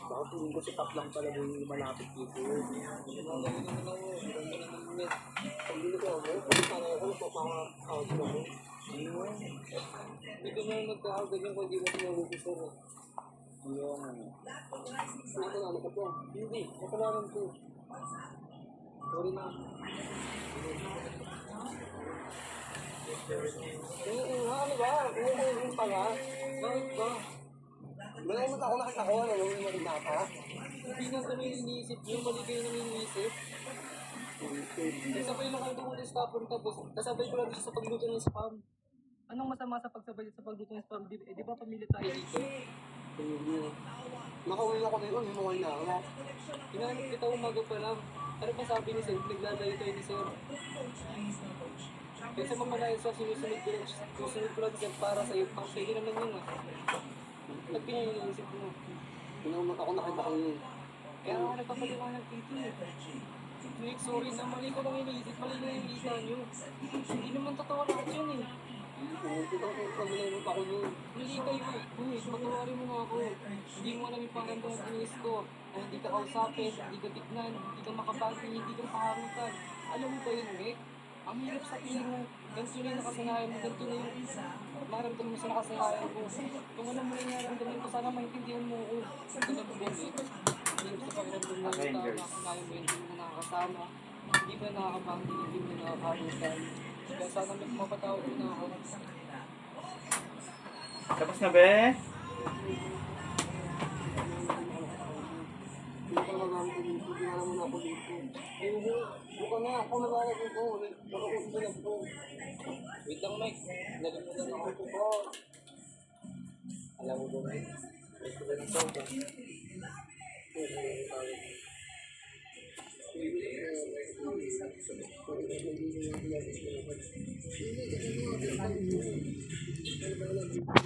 Baka tingin ko si Top lang pala yung malapit dito. Pag-dili ko ako, pag-sana ako, pag-out ko ako. Hindi ko na magkakagad yung kung di mo tinulog sir. Yung ano ko po? Hindi, kapalaran ko. Sorry na. Ano ba? Ano pala? Bakit ba? Malamot ako nakita ko, ano yung maganda ka? Hindi na kami iniisip yung mali kayo nang iniisip. Kasabay lang kayo doon sa stopper tapos kasabay ko lang dito sa pagluto ng spam. Anong masama sa pagsabay sa pagluto ng spam? Di ba pamilya tayo dito? Nakawin ako dito, hindi mo kayo na. Hinanap kita umaga pa lang. Ano pa sabi ni Sir? Naglalayo tayo ni Sir. Kasi mamalayan sa susunod ko lang Sir para sa'yo. Pang sa'yo naman yun ah. Ba't pinaninisip mo? Pinaunat ako nakita ko yun. Kaya ako nagpapaliwanag dito eh. Nick, sorry na mali ko lang iniisip. Mali na yung isa nyo. Hindi naman totoo lahat yun eh. Pinaunat ako yun. Mali kayo eh. Uy, patawarin mo na ako. Hindi mo alam yung pakiramdam ng pinis ko. Na hindi ka kausapin, hindi ka tignan, hindi ka makabati, hindi ka makaharutan. Alam mo ba yun, Nick? Ang hirap sa piling mo, ganito na yung nakasanayan mo, ganito na yung maramdaman mo sa nakasanayan mo. Kung alam mo na yung naramdaman ko, sana maintindihan mo ako. Ganito ba, Nick? Ang hirap sa pakiramdam mo, nakasanayan mo, hindi mo nakakasama, hindi mo nakakabangin, hindi mo nakakaharutan. Kaya sana mapatawad mo na ako. Tapos na be? Hindi ko naman dito, hindi alam mo na ako dito. Buka na, ako nabalag ito. Baka ko silang po. Wait lang, Mike. Nalimutan ako ito po. Alam mo ba, Mike? Ito na ito. Hindi